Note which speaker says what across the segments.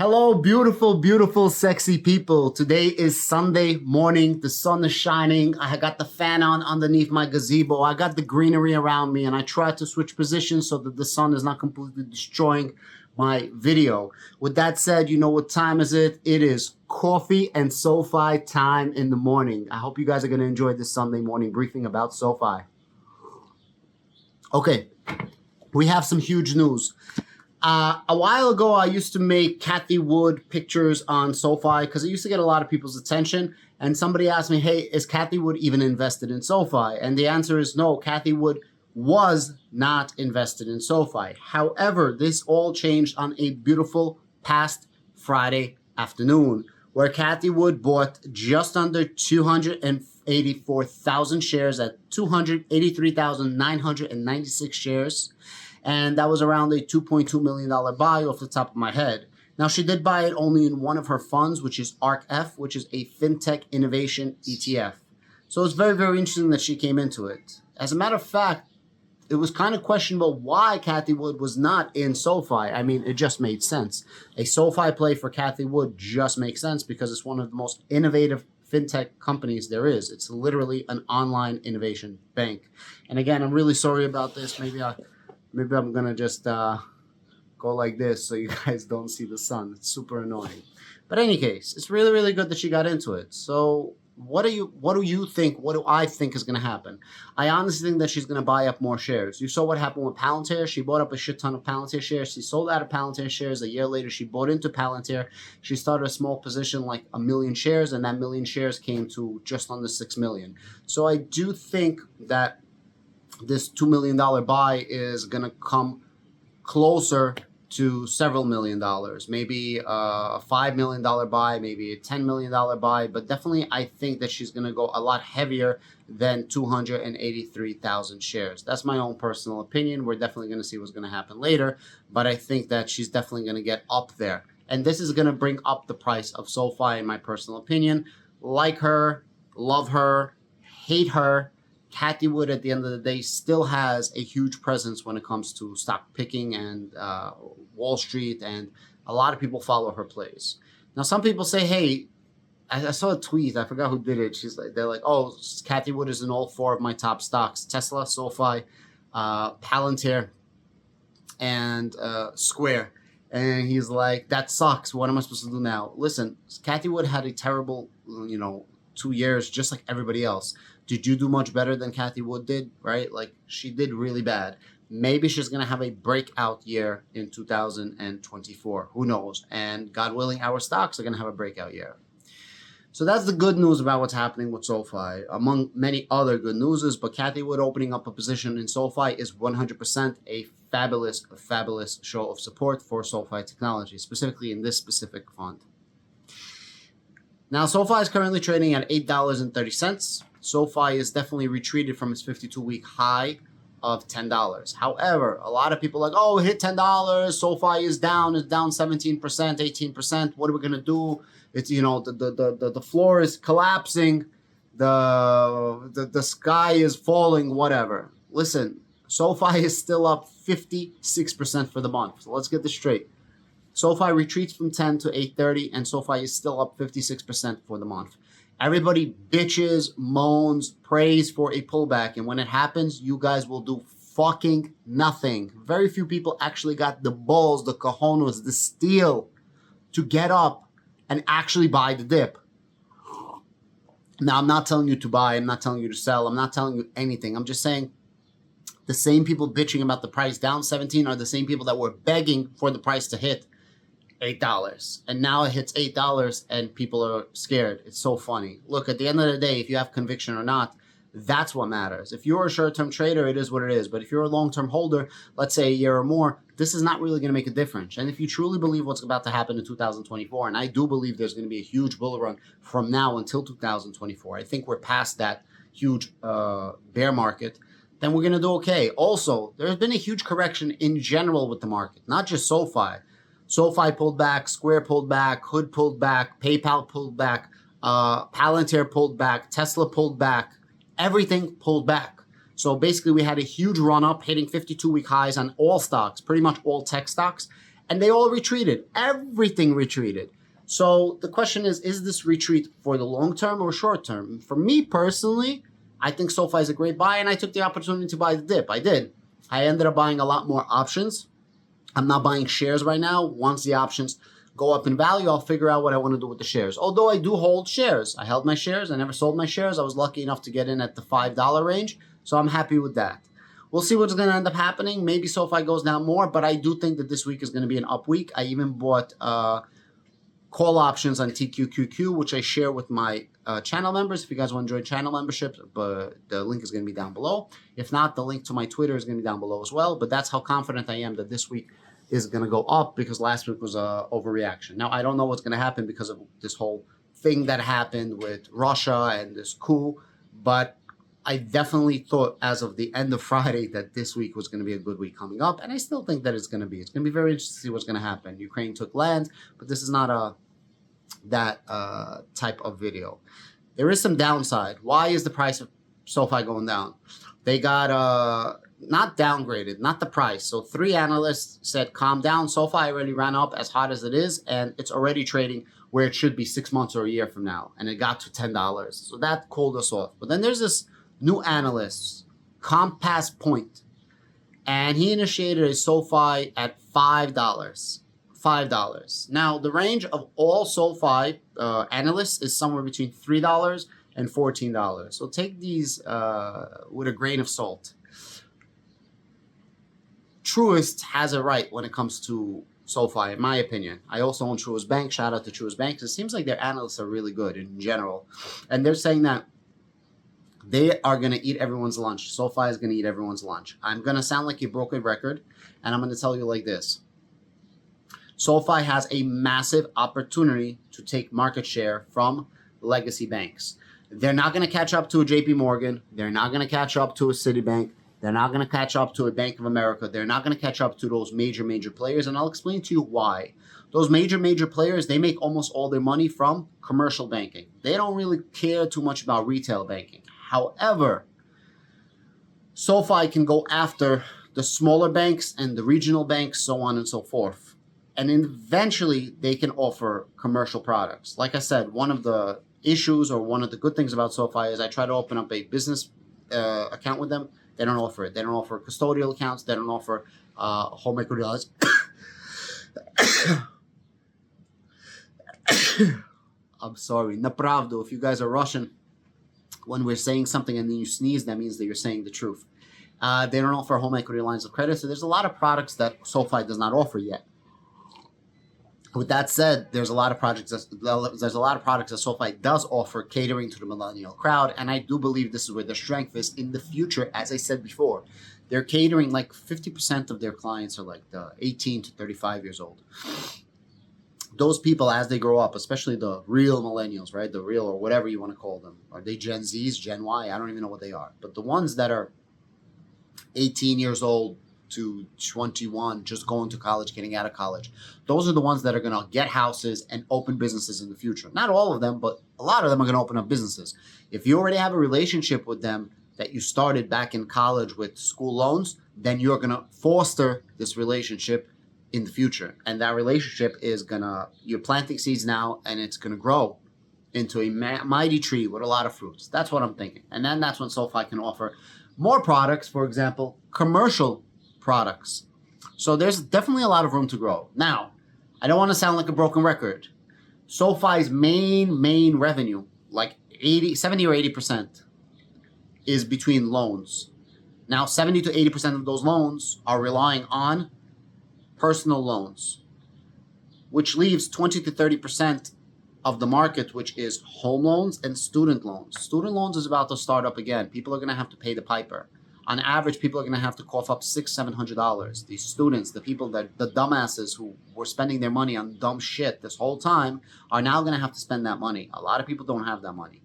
Speaker 1: Hello, beautiful, beautiful, sexy people. Today is Sunday morning. The sun is shining. I got the fan on underneath my gazebo. I got the greenery around me, and I tried to switch positions so that the sun is not completely destroying my video. With that said, you know what time is it? It is coffee and SoFi time in the morning. I hope you guys are going to enjoy this Sunday morning briefing about SoFi. Okay, we have some huge news. A while ago, I used to make Cathie Wood pictures on SoFi because it used to get a lot of people's attention. And somebody asked me, hey, is Cathie Wood even invested in SoFi? And the answer is no, Cathie Wood was not invested in SoFi. However, this all changed on a beautiful past Friday afternoon, where Cathie Wood bought just under 284,000 shares at 283,996 shares. And that was around a $2.2 million buy off the top of my head. Now, she did buy it only in one of her funds, which is ARK-F, which is a fintech innovation ETF. So it's very, very interesting that she came into it. As a matter of fact, it was kind of questionable why Cathie Wood was not in SoFi. I mean, it just made sense. A SoFi play for Cathie Wood just makes sense because it's one of the most innovative fintech companies there is. It's literally an online innovation bank. And again, I'm really sorry about this. Maybe I'm going to just go like this so you guys don't see the sun. It's super annoying. But in any case, it's really, really good that she got into it. So what do you think? What do I think is going to happen? I honestly think that she's going to buy up more shares. You saw what happened with Palantir. She bought up a shit ton of Palantir shares. She sold out of Palantir shares. A year later, she bought into Palantir. She started a small position, like 1 million shares, and that 1 million shares came to just under 6 million. So I do think that this $2 million buy is going to come closer to several $1 million, maybe a $5 million buy, maybe a $10 million buy, but definitely I think that she's going to go a lot heavier than 283,000 shares. That's my own personal opinion. We're definitely going to see what's going to happen later, but I think that she's definitely going to get up there. And this is going to bring up the price of SoFi, in my personal opinion. Like her, love her, hate her, Cathie Wood, at the end of the day, still has a huge presence when it comes to stock picking and Wall Street, and a lot of people follow her plays. Now, some people say, hey, I saw a tweet. I forgot who did it. They're like, oh, Cathie Wood is in all 4 of my top stocks: Tesla, SoFi, Palantir, and Square. And he's like, that sucks. What am I supposed to do now? Listen, Cathie Wood had a terrible, 2 years, just like everybody else. Did you do much better than Cathie Wood did, right? Like, she did really bad. Maybe she's going to have a breakout year in 2024. Who knows? And God willing, our stocks are going to have a breakout year. So that's the good news about what's happening with SoFi, among many other good news. But Cathie Wood opening up a position in SoFi is 100% a fabulous, fabulous show of support for SoFi technology, specifically in this specific fund. Now, SoFi is currently trading at $8.30. SoFi is definitely retreated from its 52-week high of $10. However, a lot of people are like, oh, it hit $10. SoFi is down 17%, 18%. What are we going to do? It's, the floor is collapsing. The sky is falling, whatever. Listen, SoFi is still up 56% for the month. So let's get this straight. SoFi retreats from 10 to 8.30, and SoFi is still up 56% for the month. Everybody bitches, moans, prays for a pullback, and when it happens, you guys will do fucking nothing. Very few people actually got the balls, the cojones, the steel to get up and actually buy the dip. Now, I'm not telling you to buy. I'm not telling you to sell. I'm not telling you anything. I'm just saying the same people bitching about the price down 17 are the same people that were begging for the price to hit $8. And now it hits $8 and people are scared. It's so funny. Look, at the end of the day, if you have conviction or not, that's what matters. If you're a short-term trader, it is what it is. But if you're a long-term holder, let's say a year or more, this is not really going to make a difference. And if you truly believe what's about to happen in 2024, and I do believe there's going to be a huge bull run from now until 2024, I think we're past that huge bear market, then we're going to do okay. Also, there's been a huge correction in general with the market, not just SoFi. SoFi pulled back, Square pulled back, Hood pulled back, PayPal pulled back, Palantir pulled back, Tesla pulled back, everything pulled back. So basically we had a huge run up hitting 52-week highs on all stocks, pretty much all tech stocks. and they all retreated. Everything retreated. So the question is this retreat for the long term or short term? For me personally, I think SoFi is a great buy, and I took the opportunity to buy the dip. I did. I ended up buying a lot more options. I'm not buying shares right now. Once the options go up in value, I'll figure out what I want to do with the shares. Although I do hold shares. I held my shares. I never sold my shares. I was lucky enough to get in at the $5 range, so I'm happy with that. We'll see what's going to end up happening. Maybe SoFi goes down more, but I do think that this week is going to be an up week. I even bought call options on TQQQ, which I share with my channel members. If you guys want to join channel membership, but the link is going to be down below. If not, the link to my Twitter is going to be down below as well. But that's how confident I am that this week is going to go up, because last week was a overreaction. Now, I don't know what's going to happen because of this whole thing that happened with Russia and this coup, but I definitely thought as of the end of Friday that this week was going to be a good week coming up, and I still think that it's going to be. It's going to be very interesting to see what's going to happen. Ukraine took land, but this is not that type of video. There is some downside. Why is the price of SoFi going down? They got not downgraded, not the price. So 3 analysts said, calm down. SoFi already ran up as hot as it is, and it's already trading where it should be 6 months or a year from now, and it got to $10. So that cooled us off. But then there's this new analyst, Compass Point, and he initiated a SoFi at $5. $5. Now, the range of all SoFi analysts is somewhere between $3 and $14. So take these with a grain of salt. Truist has it right when it comes to SoFi, in my opinion. I also own Truist Bank. Shout out to Truist Bank. It seems like their analysts are really good in general. And they're saying that they are going to eat everyone's lunch. SoFi is going to eat everyone's lunch. I'm going to sound like a broken record, and I'm going to tell you like this. SoFi has a massive opportunity to take market share from legacy banks. They're not going to catch up to a JP Morgan. They're not going to catch up to a Citibank. They're not going to catch up to a Bank of America. They're not going to catch up to those major players, and I'll explain to you why. Those major players, they make almost all their money from commercial banking. They don't really care too much about retail banking. However, SoFi can go after the smaller banks and the regional banks, so on and so forth. And eventually, they can offer commercial products. Like I said, one of the issues or one of the good things about SoFi is I try to open up a business account with them. They don't offer it. They don't offer custodial accounts. They don't offer home equity lines. I'm sorry. Napravdu. If you guys are Russian, when we're saying something and then you sneeze, that means that you're saying the truth. They don't offer home equity lines of credit. So there's a lot of products that SoFi does not offer yet. With that said, there's a lot of products that SoFi does offer, catering to the millennial crowd, and I do believe this is where their strength is in the future. As I said before, they're catering, like 50% of their clients are like 18 to 35 years old. Those people, as they grow up, especially the real millennials, right? The real, or whatever you want to call them. Are they Gen Zs, Gen Y? I don't even know what they are. But the ones that are 18 years old to 21, just going to college, getting out of college, those are the ones that are going to get houses and open businesses in the future. Not all of them, but a lot of them are going to open up businesses. If you already have a relationship with them that you started back in college with school loans, then you're going to foster this relationship in the future. And that relationship is you're planting seeds now, and it's going to grow into a mighty tree with a lot of fruits. That's what I'm thinking. And then that's when SoFi can offer more products, for example, commercial products. So there's definitely a lot of room to grow. Now, I don't want to sound like a broken record. SoFi's main revenue, like 70 or 80%, is between loans. Now, 70 to 80% of those loans are relying on personal loans, which leaves 20 to 30% of the market, which is home loans and student loans. Student loans is about to start up again. People are going to have to pay the piper. On average, people are going to have to cough up $600-700. These students, the people the dumbasses who were spending their money on dumb shit this whole time, are now going to have to spend that money. A lot of people don't have that money.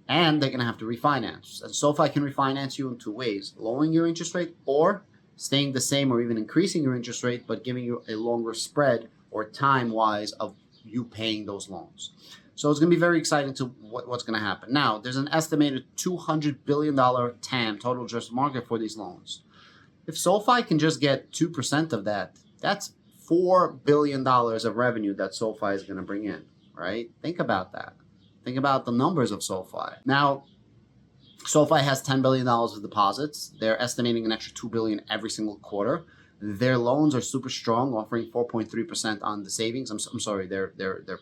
Speaker 1: And they're going to have to refinance. And SoFi can refinance you in 2 ways: lowering your interest rate, or staying the same or even increasing your interest rate, but giving you a longer spread or time-wise of you paying those loans. So it's going to be very exciting to what's going to happen. Now, there's an estimated $200 billion TAM, total addressable market, for these loans. If SoFi can just get 2% of that, that's $4 billion of revenue that SoFi is going to bring in, right? Think about that. Think about the numbers of SoFi. Now, SoFi has $10 billion of deposits. They're estimating an extra $2 billion every single quarter. Their loans are super strong, offering 4.3% on the savings. I'm sorry, their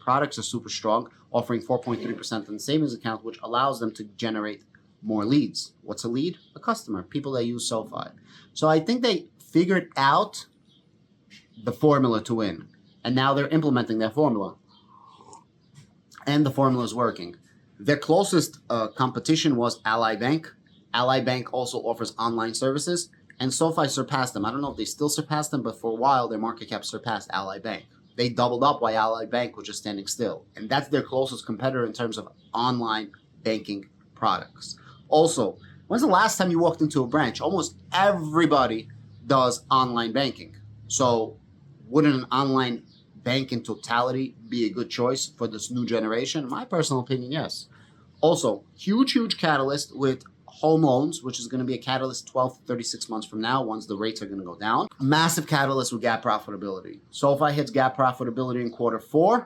Speaker 1: products are super strong, offering 4.3% on the savings account, which allows them to generate more leads. What's a lead? A customer, people that use SoFi. So I think they figured out the formula to win, and now they're implementing that formula, and the formula is working. Their closest competition was Ally Bank. Ally Bank also offers online services, and SoFi surpassed them. I don't know if they still surpass them, but for a while, their market cap surpassed Ally Bank. They doubled up while Ally Bank was just standing still, and that's their closest competitor in terms of online banking products. Also, when's the last time you walked into a branch? Almost everybody does online banking. So wouldn't an online bank in totality be a good choice for this new generation? In my personal opinion, yes. Also, huge catalyst with home loans, which is going to be a catalyst 12 to 36 months from now once the rates are going to go down. Massive catalyst with GAAP profitability. SoFi hits GAAP profitability in Q4.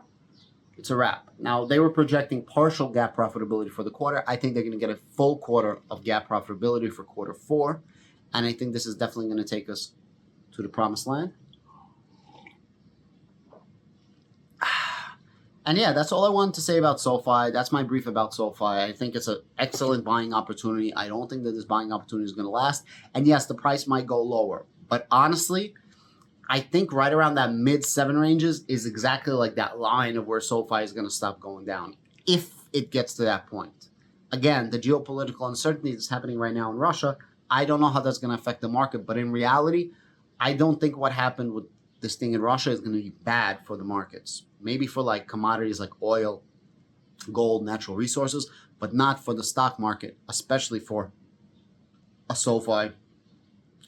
Speaker 1: It's a wrap. Now, they were projecting partial GAAP profitability for the quarter. I think they're going to get a full quarter of GAAP profitability for Q4. And I think this is definitely going to take us to the promised land. And yeah, that's all I wanted to say about SoFi. That's my brief about SoFi. I think it's an excellent buying opportunity. I don't think that this buying opportunity is going to last. And yes, the price might go lower. But honestly, I think right around that mid-7 ranges is exactly like that line of where SoFi is going to stop going down, if it gets to that point. Again, the geopolitical uncertainty that's happening right now in Russia, I don't know how that's going to affect the market. But in reality, I don't think what happened with this thing in Russia is going to be bad for the markets. Maybe for like commodities like oil, gold, natural resources, but not for the stock market, especially for a SoFi,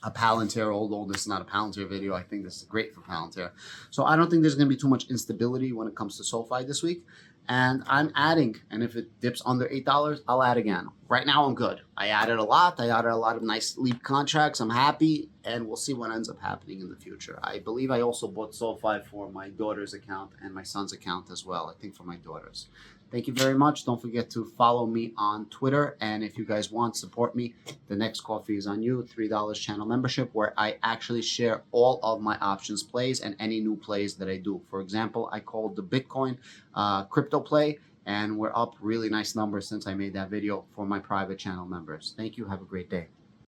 Speaker 1: a Palantir, although this is not a Palantir video. I think this is great for Palantir. So I don't think there's going to be too much instability when it comes to SoFi this week. And I'm adding, and if it dips under $8, I'll add again. Right now, I'm good. I added a lot. I added a lot of nice leap contracts. I'm happy, and we'll see what ends up happening in the future. I believe I also bought SoFi for my daughter's account and my son's account as well. I think for my daughter's. Thank you very much. Don't forget to follow me on Twitter. And if you guys want, support me. The next coffee is on you. $3 channel membership, where I actually share all of my options plays and any new plays that I do. For example, I called the Bitcoin crypto play, and we're up really nice numbers since I made that video for my private channel members. Thank you. Have a great day.